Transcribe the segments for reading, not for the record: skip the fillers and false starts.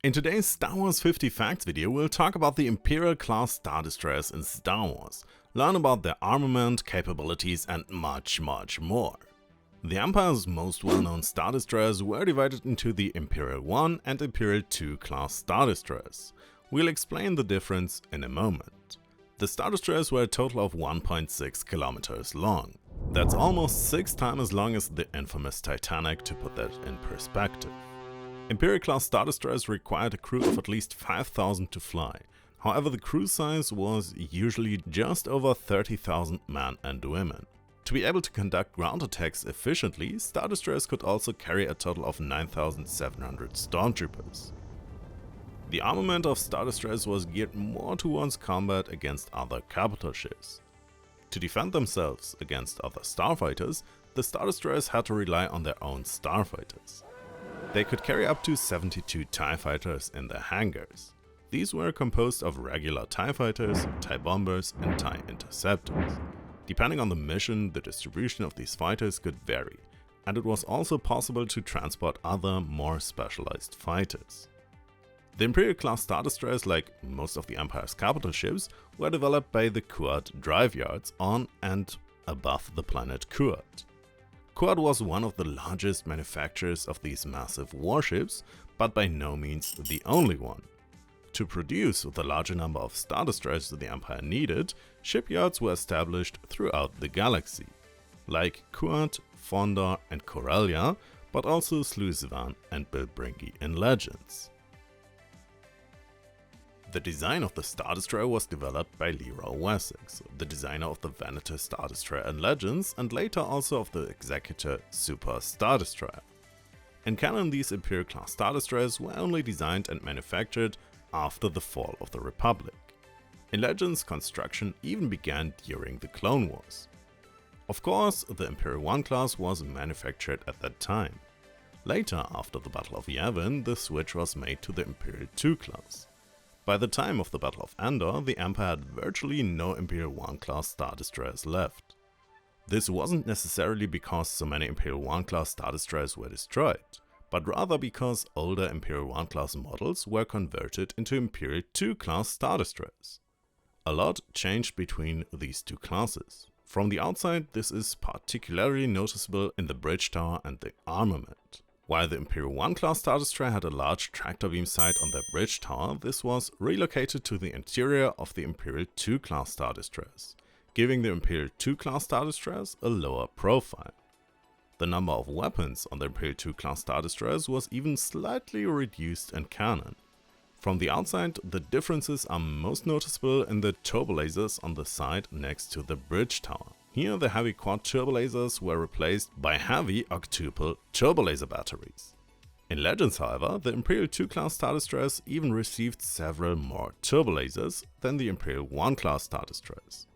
In today's Star Wars 50 Facts video, we'll talk about the Imperial class Star Destroyers in Star Wars, learn about their armament, capabilities and much more. The Empire's most well-known Star Destroyers were divided into the Imperial 1 and Imperial 2 class Star Destroyers. We'll explain the difference in a moment. The Star Destroyers were a total of 1.6 kilometers long. That's almost 6 times as long as the infamous Titanic, to put that in perspective. Imperial class Star Destroyers required a crew of at least 5,000 to fly. However, the crew size was usually just over 30,000 men and women. To be able to conduct ground attacks efficiently, Star Destroyers could also carry a total of 9,700 stormtroopers. The armament of Star Destroyers was geared more towards combat against other capital ships. To defend themselves against other starfighters, the Star Destroyers had to rely on their own starfighters. They could carry up to 72 TIE fighters in their hangars. These were composed of regular TIE fighters, TIE bombers and TIE interceptors. Depending on the mission, the distribution of these fighters could vary, and it was also possible to transport other, more specialized fighters. The Imperial class Star Destroyers, like most of the Empire's capital ships, were developed by the Kuat drive yards on and above the planet Kuat. Kuat was one of the largest manufacturers of these massive warships, but by no means the only one. To produce the larger number of Star Destroyers the Empire needed, shipyards were established throughout the galaxy, like Kuat, Fondor and Corellia, but also Sluisvan and Bilbringi in Legends. The design of the Star Destroyer was developed by Leroy Wessex, the designer of the Venator Star Destroyer in Legends and later also of the Executor Super Star Destroyer. In canon, these Imperial class Star Destroyers were only designed and manufactured after the fall of the Republic. In Legends, construction even began during the Clone Wars. Of course, the Imperial 1 class was manufactured at that time. Later, after the Battle of Yavin, the switch was made to the Imperial 2 class. By the time of the Battle of Endor, the Empire had virtually no Imperial 1 class Star Destroyers left. This wasn't necessarily because so many Imperial 1 class Star Destroyers were destroyed, but rather because older Imperial 1 class models were converted into Imperial 2 class Star Destroyers. A lot changed between these two classes. From the outside, this is particularly noticeable in the bridge tower and the armament. While the Imperial 1 class Star Destroyer had a large tractor beam sight on their bridge tower, this was relocated to the interior of the Imperial 2 class Star Destroyers, giving the Imperial 2 class Star Destroyers a lower profile. The number of weapons on the Imperial 2 class Star Destroyers was even slightly reduced in canon. From the outside, the differences are most noticeable in the turbolasers on the side next to the bridge tower. Here, the heavy quad turbolasers were replaced by heavy octuple turbolaser batteries. In Legends, however, the Imperial 2 class Star Destroyers even received several more turbolasers than the Imperial 1 class Star Destroyers.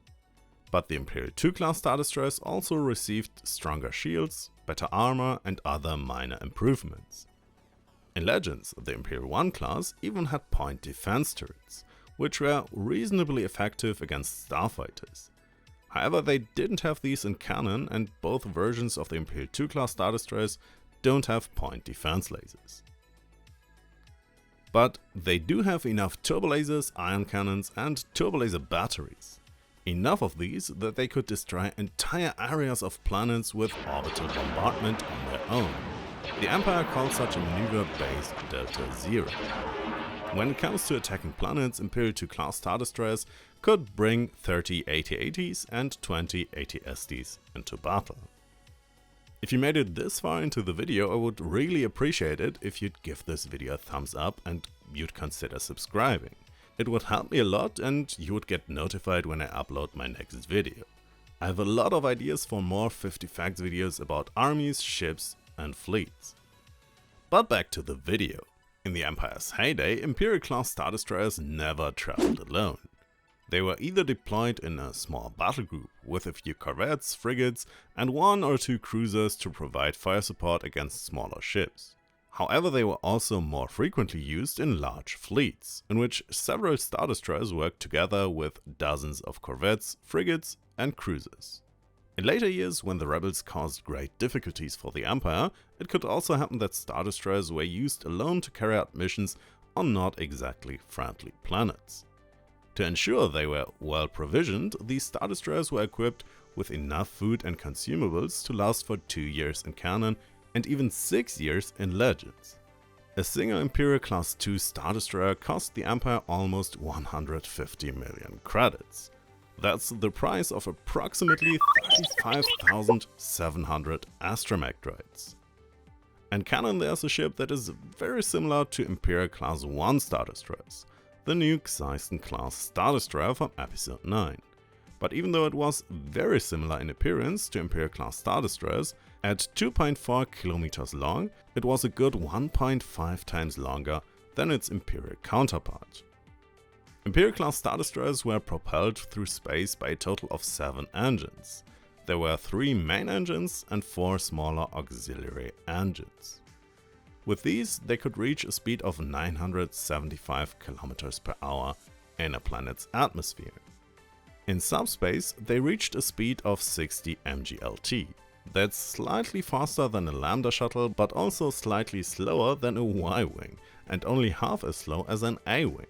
But the Imperial 2 class Star Destroyers also received stronger shields, better armor and other minor improvements. In Legends, the Imperial 1 class even had point defense turrets, which were reasonably effective against starfighters. However, they didn't have these in canon, and both versions of the Imperial 2 class Star Destroyers don't have point defense lasers. But they do have enough turbolasers, ion cannons and turbolaser batteries. Enough of these that they could destroy entire areas of planets with orbital bombardment on their own. The Empire called such a maneuver Base Delta Zero. When it comes to attacking planets, Imperial 2 class Star Destroyers could bring 30 AT-ATs and 20 AT-STs into battle. If you made it this far into the video, I would really appreciate it if you'd give this video a thumbs up and you'd consider subscribing. It would help me a lot and you would get notified when I upload my next video. I have a lot of ideas for more 50 Facts videos about armies, ships and fleets. But back to the video. In the Empire's heyday, Imperial class Star Destroyers never traveled alone. They were either deployed in a small battle group with a few corvettes, frigates and 1 or 2 cruisers to provide fire support against smaller ships. However, they were also more frequently used in large fleets, in which several Star Destroyers worked together with dozens of corvettes, frigates and cruisers. In later years, when the rebels caused great difficulties for the Empire, it could also happen that Star Destroyers were used alone to carry out missions on not exactly friendly planets. To ensure they were well provisioned, these Star Destroyers were equipped with enough food and consumables to last for 2 years in canon and even 6 years in Legends. A single Imperial Class 2 Star Destroyer cost the Empire almost 150 million credits. That's the price of approximately 35,700 astromech droids. In canon there's a ship that is very similar to Imperial Class 1 Star Destroyers, the new Xyston class Star Destroyer from Episode 9. But even though it was very similar in appearance to Imperial class Star Destroyers, at 2.4 kilometers long, it was a good 1.5 times longer than its Imperial counterpart. Imperial class Star Destroyers were propelled through space by a total of 7 engines. There were 3 main engines and 4 smaller auxiliary engines. With these, they could reach a speed of 975 km per hour in a planet's atmosphere. In subspace, they reached a speed of 60 mglt. That's slightly faster than a Lambda shuttle, but also slightly slower than a Y-wing, and only half as slow as an A-wing.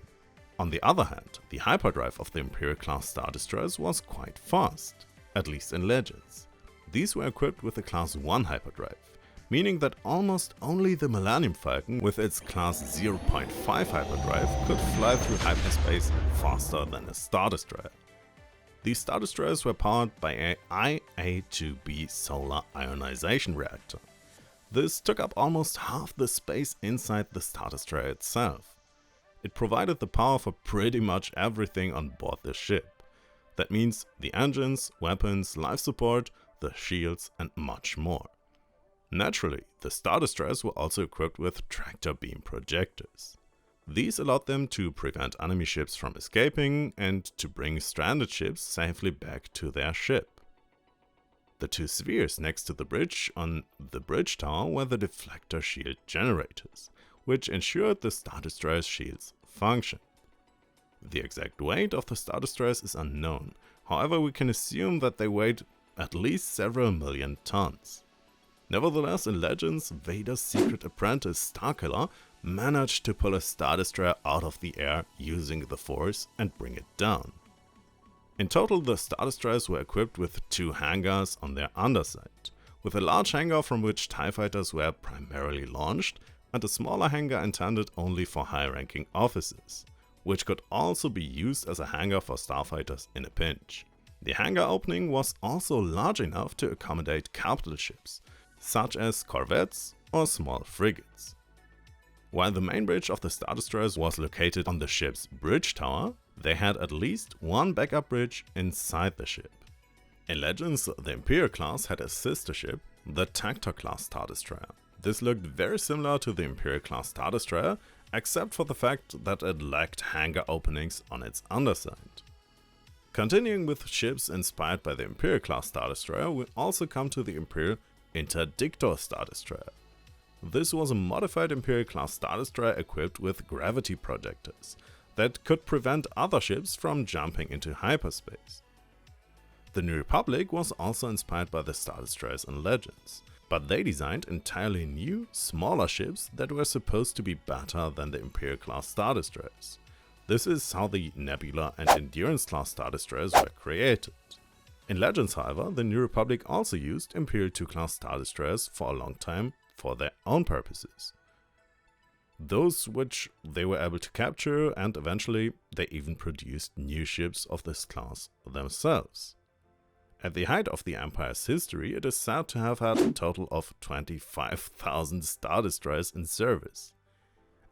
On the other hand, the hyperdrive of the Imperial class Star Destroyers was quite fast, at least in Legends. These were equipped with a Class 1 hyperdrive, meaning that almost only the Millennium Falcon with its Class 0.5 hyperdrive could fly through hyperspace faster than a Star Destroyer. These Star Destroyers were powered by a IA-2B solar ionization reactor. This took up almost half the space inside the Star Destroyer itself. It provided the power for pretty much everything on board the ship. That means the engines, weapons, life support, the shields, and much more. Naturally, the Star Destroyers were also equipped with tractor beam projectors. These allowed them to prevent enemy ships from escaping and to bring stranded ships safely back to their ship. The 2 spheres next to the bridge on the bridge tower were the deflector shield generators, which ensured the Star Destroyer's shields function. The exact weight of the Star Destroyers is unknown, however we can assume that they weighed at least several million tons. Nevertheless, in Legends, Vader's secret apprentice Starkiller managed to pull a Star Destroyer out of the air using the Force and bring it down. In total, the Star Destroyers were equipped with 2 hangars on their underside, with a large hangar from which TIE fighters were primarily launched, and a smaller hangar intended only for high-ranking officers, which could also be used as a hangar for starfighters in a pinch. The hangar opening was also large enough to accommodate capital ships, such as corvettes or small frigates. While the main bridge of the Star Destroyers was located on the ship's bridge tower, they had at least 1 backup bridge inside the ship. In Legends, the Imperial class had a sister ship, the Tactor class Star Destroyer. This looked very similar to the Imperial class Star Destroyer, except for the fact that it lacked hangar openings on its underside. Continuing with ships inspired by the Imperial class Star Destroyer, we also come to the Imperial Interdictor Star Destroyer. This was a modified Imperial class Star Destroyer equipped with gravity projectors that could prevent other ships from jumping into hyperspace. The New Republic was also inspired by the Star Destroyers in Legends, but they designed entirely new, smaller ships that were supposed to be better than the Imperial class Star Destroyers. This is how the Nebula and Endurance class Star Destroyers were created. In Legends, however, the New Republic also used Imperial 2 class Star Destroyers for a long time for their own purposes. Those which they were able to capture, and eventually they even produced new ships of this class themselves. At the height of the Empire's history, it is said to have had a total of 25,000 Star Destroyers in service.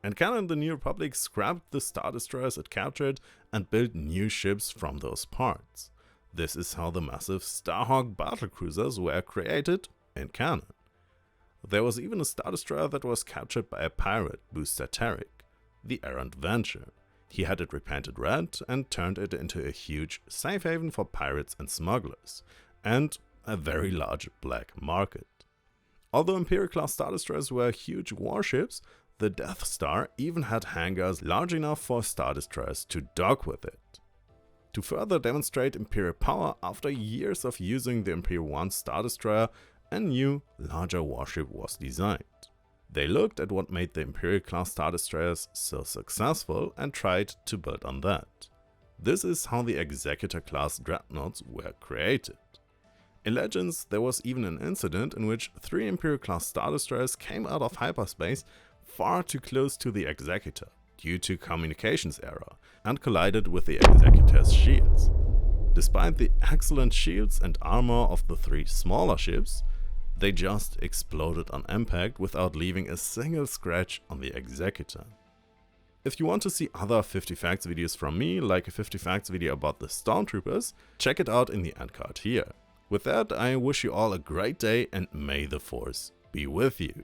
In canon, the New Republic scrapped the Star Destroyers it captured and built new ships from those parts. This is how the massive Starhawk battlecruisers were created in canon. There was even a Star Destroyer that was captured by a pirate, Booster Tarek, the Errant Venture. He had it repainted red and turned it into a huge safe haven for pirates and smugglers, and a very large black market. Although Imperial-class Star Destroyers were huge warships, the Death Star even had hangars large enough for Star Destroyers to dock with it. To further demonstrate Imperial power, after years of using the Imperial 1 Star Destroyer, a new, larger warship was designed. They looked at what made the Imperial class Star Destroyers so successful and tried to build on that. This is how the Executor class dreadnoughts were created. In Legends, there was even an incident in which 3 Imperial class Star Destroyers came out of hyperspace far too close to the Executor due to communications error and collided with the Executor's shields. Despite the excellent shields and armor of the 3 smaller ships, they just exploded on impact without leaving a single scratch on the Executor. If you want to see other 50 Facts videos from me, like a 50 Facts video about the Stormtroopers, check it out in the end card here. With that, I wish you all a great day and may the Force be with you.